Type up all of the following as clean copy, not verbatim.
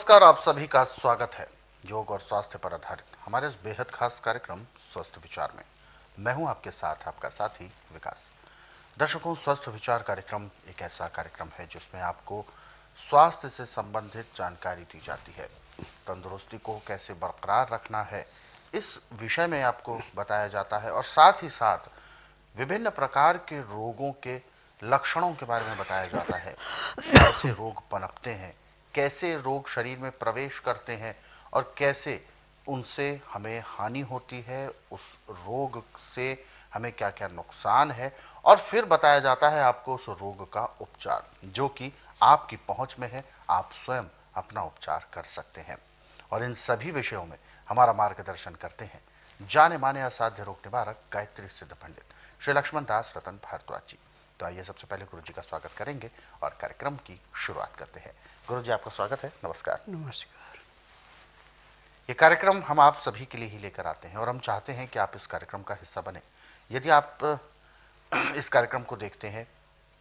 नमस्कार, आप सभी का स्वागत है योग और स्वास्थ्य पर आधारित हमारे इस बेहद खास कार्यक्रम स्वस्थ विचार में। मैं हूं आपके साथ आपका साथी विकास। दर्शकों, स्वस्थ विचार कार्यक्रम एक ऐसा कार्यक्रम है जिसमें आपको स्वास्थ्य से संबंधित जानकारी दी जाती है। तंदुरुस्ती को कैसे बरकरार रखना है, इस विषय में आपको बताया जाता है और साथ ही साथ विभिन्न प्रकार के रोगों के लक्षणों के बारे में बताया जाता है। कैसे रोग पनपते हैं, कैसे रोग शरीर में प्रवेश करते हैं और कैसे उनसे हमें हानि होती है, उस रोग से हमें क्या क्या नुकसान है, और फिर बताया जाता है आपको उस रोग का उपचार जो कि आपकी पहुंच में है। आप स्वयं अपना उपचार कर सकते हैं। और इन सभी विषयों में हमारा मार्गदर्शन करते हैं जाने माने असाध्य रोग निवारक गायत्री सिद्ध पंडित श्री लक्ष्मण दास रतन भारद्वाज जी। तो आइए सबसे पहले गुरु जी का स्वागत करेंगे और कार्यक्रम की शुरुआत करते हैं। गुरु जी, आपका स्वागत है। नमस्कार। नमस्कार। ये कार्यक्रम हम आप सभी के लिए ही लेकर आते हैं और हम चाहते हैं कि आप इस कार्यक्रम का हिस्सा बने। यदि आप इस कार्यक्रम को देखते हैं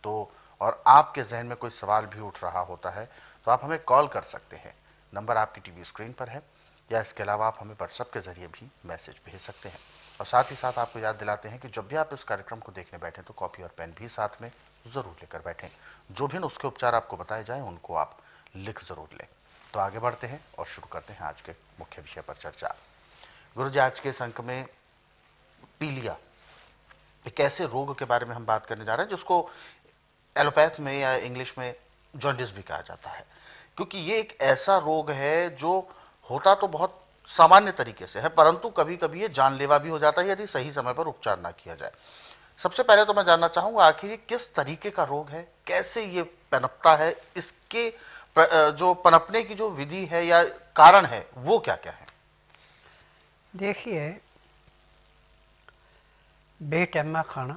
तो और आपके जहन में कोई सवाल भी उठ रहा होता है तो आप हमें कॉल कर सकते हैं। नंबर आपकी टीवी स्क्रीन पर है, या इसके अलावा आप हमें व्हाट्सएप के जरिए भी मैसेज भेज सकते हैं। और साथ ही साथ आपको याद दिलाते हैं कि जब भी आप इस कार्यक्रम को देखने बैठें तो कॉपी और पेन भी साथ में जरूर लेकर बैठें। जो भी नुस्खे उपचार आपको बताए जाएं उनको आप लिख जरूर लें। तो आगे बढ़ते हैं और शुरू करते हैं आज के मुख्य विषय पर चर्चा। गुरु जी, आज के इस अंक में पीलिया, एक ऐसे रोग के बारे में हम बात करने जा रहे हैं जिसको एलोपैथ में या इंग्लिश में जॉन्डिस भी कहा जाता है, क्योंकि ये एक ऐसा रोग है जो होता तो बहुत सामान्य तरीके से है, परंतु कभी कभी ये जानलेवा भी हो जाता है यदि सही समय पर उपचार ना किया जाए। सबसे पहले तो मैं जानना चाहूंगा आखिर ये किस तरीके का रोग है, कैसे ये पनपता है, इसके जो पनपने की जो विधि है या कारण है वो क्या क्या है? देखिए, बेटैमा खाना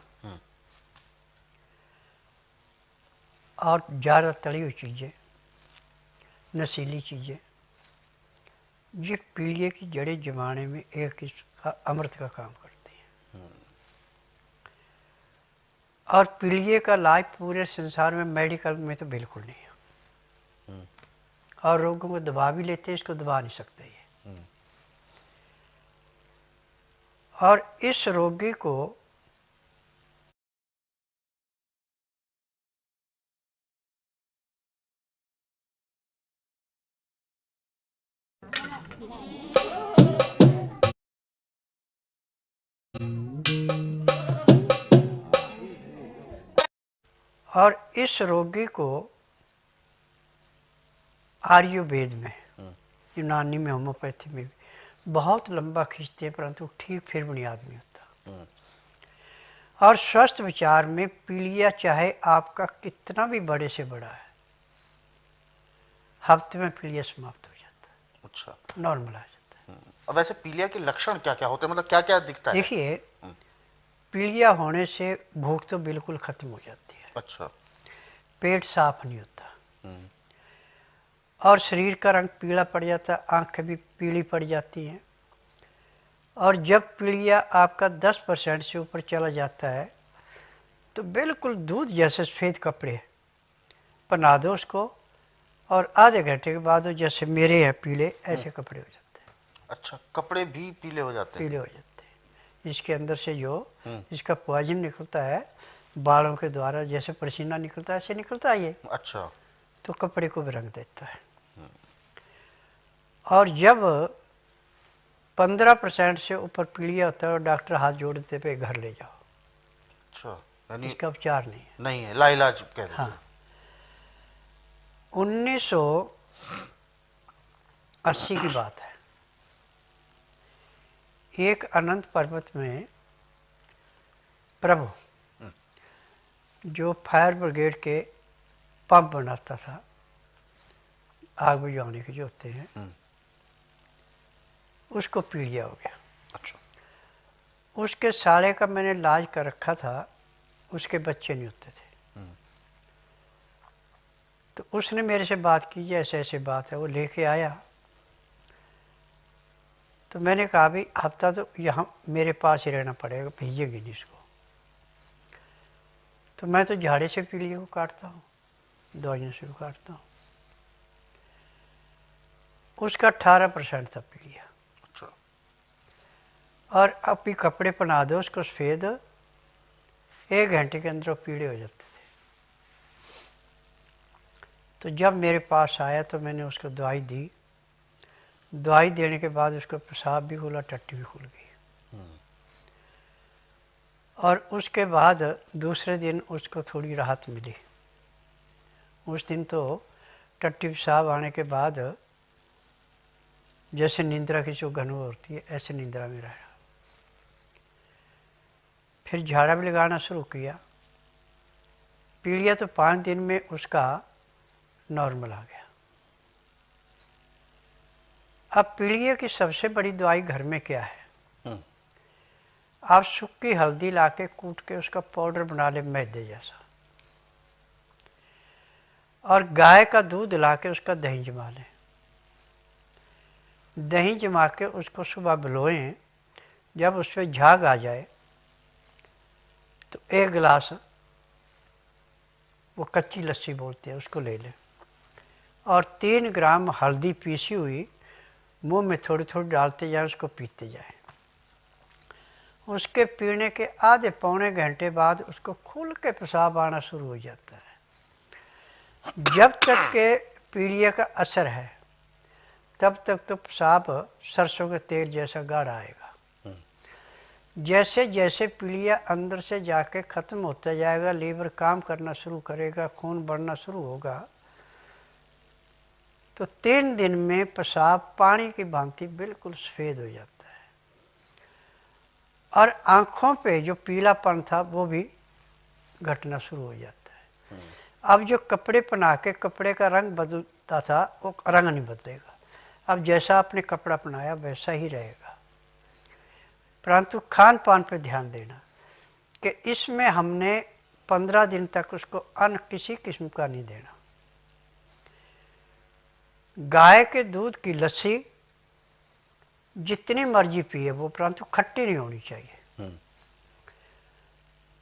और ज़्यादा तली हुई चीज़ें, नशीली चीज़ें, ये पीलिए की जड़ें जमाने में एक किस्म का अमृत का काम करती हैं। और पीलिए का इलाज पूरे संसार में मेडिकल में तो बिल्कुल नहीं है। और रोगों को दबा भी लेते हैं, इसको दबा नहीं सकते ये। और इस रोगी को आयुर्वेद में, यूनानी में, होम्योपैथी में बहुत लंबा खींचते हैं, परंतु ठीक फिर भी नहीं आदमी होता। और स्वस्थ विचार में पीलिया चाहे आपका कितना भी बड़े से बड़ा है, हफ्ते में पीलिया समाप्त हो जाता है। अच्छा, नॉर्मल आ जाता है। अब वैसे पीलिया के लक्षण क्या क्या होते हैं, मतलब क्या क्या दिखता है? देखिए, पीलिया होने से भूख तो बिल्कुल खत्म हो जाती है। अच्छा। पेट साफ नहीं होता और शरीर का रंग पीला पड़ जाता है, आंखें भी पीली पड़ जाती हैं। और जब पीलिया आपका 10% से ऊपर चला जाता है तो बिल्कुल दूध जैसे सफेद कपड़े पहना दो उसको, और आधे घंटे के बाद जैसे मेरे हैं पीले, ऐसे कपड़े हो जाते हैं। अच्छा, कपड़े भी पीले हो जाते हैं? पीले हो जाते हैं। इसके अंदर से जो इसका पॉइजन निकलता है बालों के द्वारा, जैसे पसीना निकलता है ऐसे निकलता है ये। अच्छा। तो कपड़े को भी रंग देता है। और जब 15% से ऊपर पीलिया होता है, डॉक्टर हाथ जोड़ते पे घर ले जाओ। अच्छा, यानी इसका उपचार नहीं है। नहीं है, लाइलाज कह दीजिए। हाँ, 1980 की बात है। एक अनंत पर्वत में प्रभु, जो फायर ब्रिगेड के पंप बनाता था, आग बुझाने के जो होते हैं, उसको पीलिया हो गया। अच्छा। उसके साले का मैंने इलाज कर रखा था, उसके बच्चे नहीं होते थे। तो उसने मेरे से बात की, ऐसे ऐसे बात है, वो लेके आया। तो मैंने कहा भाई हफ्ता तो यहाँ मेरे पास ही रहना पड़ेगा, भेजेंगे नहीं इसको। तो मैं तो झाड़े से पीलिया को काटता हूँ, दवाइयों से भी काटता हूँ। उसका 18% था पीलिया। अच्छा। और अब भी कपड़े पहना दो उसको सफेद, 1 घंटे के अंदर वो पीले हो जाते थे। तो जब मेरे पास आया तो मैंने उसको दवाई दी। दवाई देने के बाद उसको पेशाब भी खुला, टट्टी भी खुल गई। और उसके बाद दूसरे दिन उसको थोड़ी राहत मिली। उस दिन तो टट्टी पेशाब आने के बाद जैसे निंद्रा की जो घन होती है ऐसे निंद्रा में रहा। फिर झाड़ा भी लगाना शुरू किया। पीलिया तो 5 दिन में उसका नॉर्मल आ गया। अब पीलिया की सबसे बड़ी दवाई घर में क्या है? आप सूखी हल्दी लाके कूट के उसका पाउडर बना ले मैदे जैसा, और गाय का दूध लाके उसका दही जमा लें। दही जमा के उसको सुबह भिगोएं। जब उस पर झाग आ जाए तो 1 गिलास, वो कच्ची लस्सी बोलते हैं, उसको ले लें। और 3 ग्राम हल्दी पीसी हुई मुंह में थोड़ी थोड़ी डालते जाए, उसको पीते जाए। उसके पीने के आधे पौने घंटे बाद उसको खुल के पेशाब आना शुरू हो जाता है। जब तक के पीलिया का असर है तब तक तो पेशाब सरसों के तेल जैसा गाढ़ा आएगा। जैसे जैसे पीलिया अंदर से जाके खत्म होता जाएगा, लीवर काम करना शुरू करेगा, खून बढ़ना शुरू होगा, तो 3 दिन में पेशाब पानी की भांति बिल्कुल सफेद हो जाता है। और आंखों पे जो पीलापन था वो भी घटना शुरू हो जाता है। अब जो कपड़े पहना के कपड़े का रंग बदलता था वो रंग नहीं बदलेगा। अब जैसा आपने कपड़ा पहनाया वैसा ही रहेगा। परंतु खान पान पे ध्यान देना कि इसमें हमने 15 दिन तक उसको अन्न किसी किस्म का नहीं देना। गाय के दूध की लस्सी जितनी मर्जी पिए वो, परंतु खट्टी नहीं होनी चाहिए।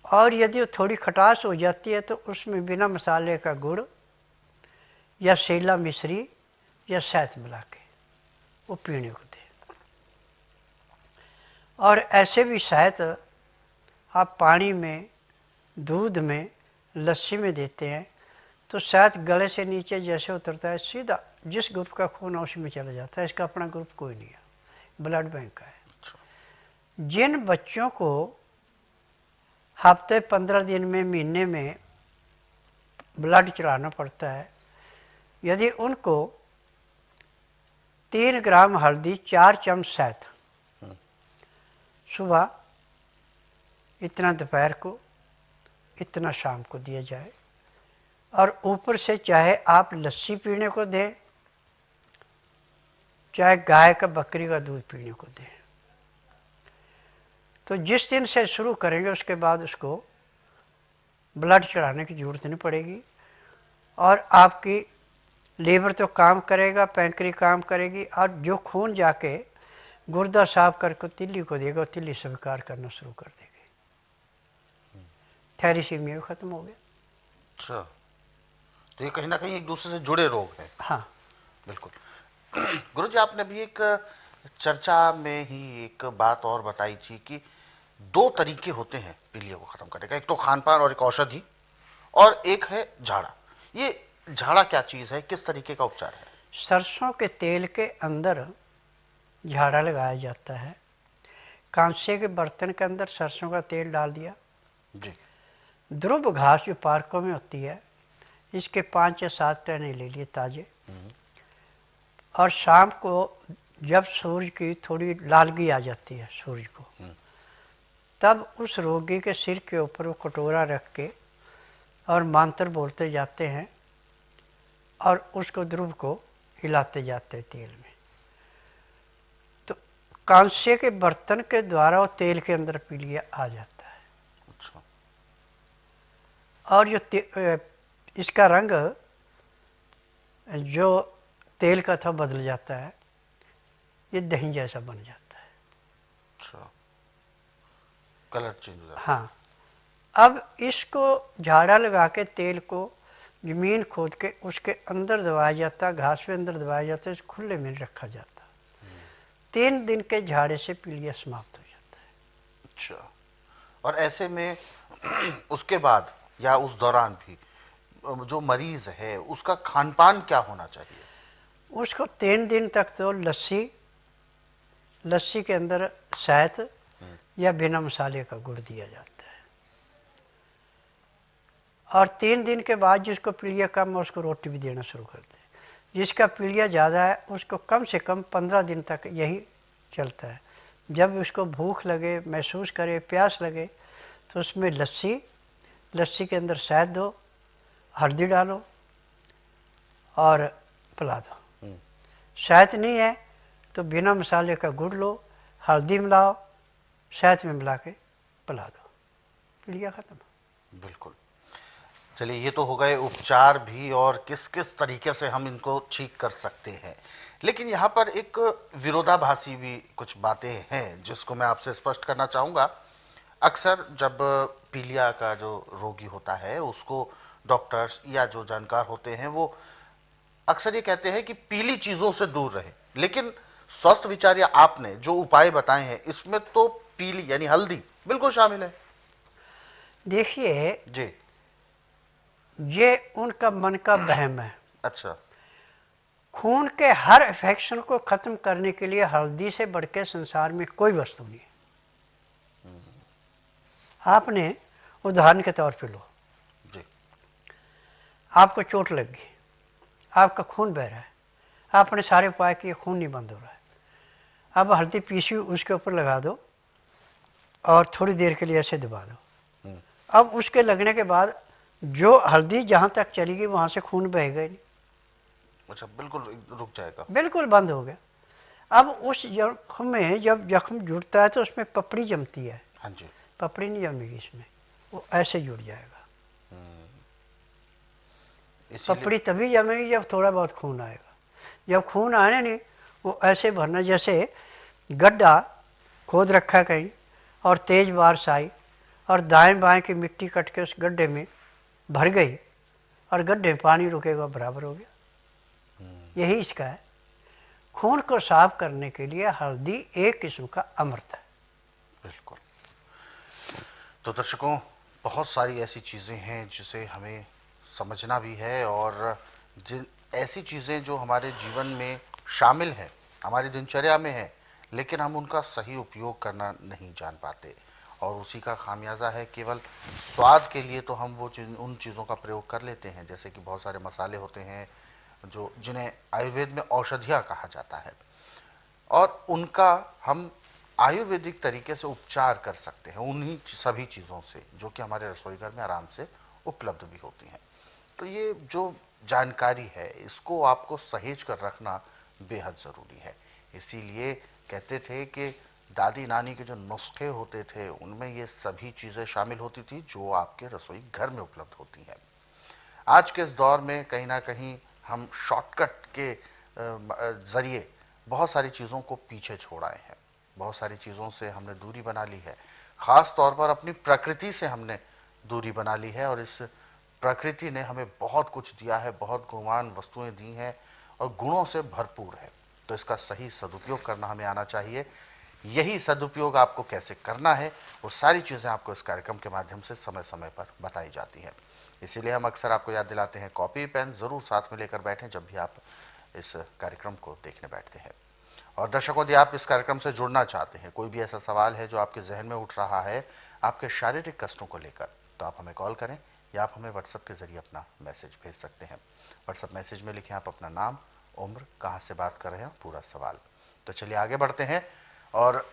और यदि वो थोड़ी खटास हो जाती है तो उसमें बिना मसाले का गुड़ या सेला मिश्री या शहद मिला के वो पीने को दे। और ऐसे भी शहद आप पानी में, दूध में, लस्सी में देते हैं तो शहद गले से नीचे जैसे उतरता है सीधा जिस ग्रुप का खून है उसमें चला जाता है। इसका अपना ग्रुप कोई नहीं है, ब्लड बैंक का है। जिन बच्चों को हफ्ते 15 दिन में, महीने में ब्लड चढ़ाना पड़ता है, यदि उनको 3 ग्राम हल्दी, 4 चम्मच शहद, सुबह इतना, दोपहर को इतना, शाम को दिया जाए, और ऊपर से चाहे आप लस्सी पीने को दें, चाहे गाय का, बकरी का दूध पीने को दें, तो जिस दिन से शुरू करेंगे उसके बाद उसको ब्लड चढ़ाने की जरूरत नहीं पड़ेगी। और आपकी लीवर तो काम करेगा, पैंक्री काम करेगी, और जो खून जाके गुर्दा साफ करके तिल्ली को देगा, तिल्ली स्वीकार करना शुरू कर देगी। थैलीसीमिया खत्म हो गया। अच्छा, तो ये कहीं ना कहीं एक दूसरे से जुड़े रोग हैं। हाँ बिल्कुल। गुरुजी, आपने भी एक चर्चा में ही एक बात और बताई थी कि 2 तरीके होते हैं पीलिया को खत्म करने का, एक तो खान पान और एक औषधि, और एक है झाड़ा। ये झाड़ा क्या चीज है, किस तरीके का उपचार है? सरसों के तेल के अंदर झाड़ा लगाया जाता है। कांसे के बर्तन के अंदर सरसों का तेल डाल दिया जी। ध्रुव घास जो पार्कों में होती है, इसके 5 या 7 टहने ले लिए ताजे, और शाम को जब सूर्य की थोड़ी लालगी आ जाती है सूर्य को, तब उस रोगी के सिर के ऊपर वो कटोरा रख के और मंत्र बोलते जाते हैं और उसको ध्रुव को हिलाते जाते हैं तेल में। तो कांसे के बर्तन के द्वारा वो तेल के अंदर पीलिया आ जाता है। अच्छा। और जो इसका रंग जो तेल का था बदल जाता है, ये दही जैसा बन जाता है। अच्छा, कलर चेंज हो जाता है। हाँ, अब इसको झाड़ा लगा के तेल को जमीन खोद के उसके अंदर दबाया जाता, घास के अंदर दबाया जाता, इस खुले में रखा जाता। 3 दिन के झाड़े से पीलिया समाप्त हो जाता है। अच्छा, और ऐसे में उसके बाद या उस दौरान भी जो मरीज है उसका खान पान क्या होना चाहिए? उसको 3 दिन तक तो लस्सी के अंदर शहद या बिना मसाले का गुड़ दिया जाता है, और 3 दिन के बाद जिसको पीलिया कम है उसको रोटी भी देना शुरू कर दे। जिसका पीलिया ज़्यादा है उसको कम से कम 15 दिन तक यही चलता है। जब उसको भूख लगे, महसूस करे, प्यास लगे, तो उसमें लस्सी के अंदर शहद दो, हल्दी डालो और पिला दो। शहद नहीं है तो बिना मसाले का गुड़ लो, हल्दी मिलाओ, शहद में मिला के पिला दो, पीलिया खत्म। बिल्कुल। चलिए, ये तो हो गए उपचार भी और किस किस तरीके से हम इनको ठीक कर सकते हैं, लेकिन यहाँ पर एक विरोधाभासी भी कुछ बातें हैं जिसको मैं आपसे स्पष्ट करना चाहूंगा। अक्सर जब पीलिया का जो रोगी होता है उसको डॉक्टर्स या जो जानकार होते हैं वो अक्सर ये कहते हैं कि पीली चीजों से दूर रहे, लेकिन स्वस्थ विचार या आपने जो उपाय बताए हैं इसमें तो पीली यानी हल्दी बिल्कुल शामिल है। देखिए जी। ये उनका मन का वहम है। अच्छा। खून के हर इन्फेक्शन को खत्म करने के लिए हल्दी से बढ़ के संसार में कोई वस्तु नहीं है। आपने उदाहरण के तौर पे लो, जी। आपको चोट लग गई, आपका खून बह रहा है, आपने सारे उपाय किए, खून नहीं बंद हो रहा है। अब हल्दी पीसी उसके ऊपर लगा दो और थोड़ी देर के लिए ऐसे दबा दो। अब उसके लगने के बाद जो हल्दी जहां तक चली गई वहां से खून बहेगा ही नहीं। अच्छा, बिल्कुल रुक जाएगा। बिल्कुल बंद हो गया। अब उस जख्म में जब जख्म जुड़ता है तो उसमें पपड़ी जमती है। हाँ जी। पपड़ी नहीं जमेगी इसमें, वो ऐसे जुड़ जाएगा। पपड़ी तभी जमेगी जब थोड़ा बहुत खून आएगा। जब खून आने नहीं, वो ऐसे भरना जैसे गड्ढा खोद रखा कहीं और तेज बारिश आई और दाएं बाएं की मिट्टी कट के उस गड्ढे में भर गई और गड्ढे में पानी रुकेगा, बराबर हो गया। यही इसका है। खून को साफ करने के लिए हल्दी एक किस्म का अमृत है। बिल्कुल। तो दर्शकों, बहुत सारी ऐसी चीजें हैं जिसे हमें समझना भी है, और जिन ऐसी चीजें जो हमारे जीवन में शामिल हैं, हमारी दिनचर्या में है, लेकिन हम उनका सही उपयोग करना नहीं जान पाते, और उसी का खामियाजा है केवल स्वाद के लिए तो हम उन चीज़ों का प्रयोग कर लेते हैं, जैसे कि बहुत सारे मसाले होते हैं जो जिन्हें आयुर्वेद में औषधियाँ कहा जाता है, और उनका हम आयुर्वेदिक तरीके से उपचार कर सकते हैं उन्हीं सभी चीज़ों से जो कि हमारे रसोई घर में आराम से उपलब्ध भी होती हैं। तो ये जो जानकारी है इसको आपको सहेज कर रखना बेहद ज़रूरी है। इसीलिए कहते थे कि दादी नानी के जो नुस्खे होते थे उनमें ये सभी चीज़ें शामिल होती थी जो आपके रसोई घर में उपलब्ध होती हैं। आज के इस दौर में कहीं ना कहीं हम शॉर्टकट के ज़रिए बहुत सारी चीज़ों को पीछे छोड़ाए हैं, बहुत सारी चीज़ों से हमने दूरी बना ली है, ख़ास तौर पर अपनी प्रकृति से हमने दूरी बना ली है, और इस प्रकृति ने हमें बहुत कुछ दिया है, बहुत गुणवान वस्तुएं दी हैं और गुणों से भरपूर है। तो इसका सही सदुपयोग करना हमें आना चाहिए। यही सदुपयोग आपको कैसे करना है वो सारी चीज़ें आपको इस कार्यक्रम के माध्यम से समय समय पर बताई जाती हैं। इसीलिए हम अक्सर आपको याद दिलाते हैं, कॉपी पेन ज़रूर साथ में लेकर बैठें जब भी आप इस कार्यक्रम को देखने बैठते हैं। और दर्शकों, यदि आप इस कार्यक्रम से जुड़ना चाहते हैं, कोई भी ऐसा सवाल है जो आपके जहन में उठ रहा है आपके शारीरिक कष्टों को लेकर, तो आप हमें कॉल करें या आप हमें व्हाट्सएप के जरिए अपना मैसेज भेज सकते हैं। व्हाट्सएप मैसेज में लिखें आप अपना नाम, उम्र, कहाँ से बात कर रहे हैं, पूरा सवाल। तो चलिए आगे बढ़ते हैं और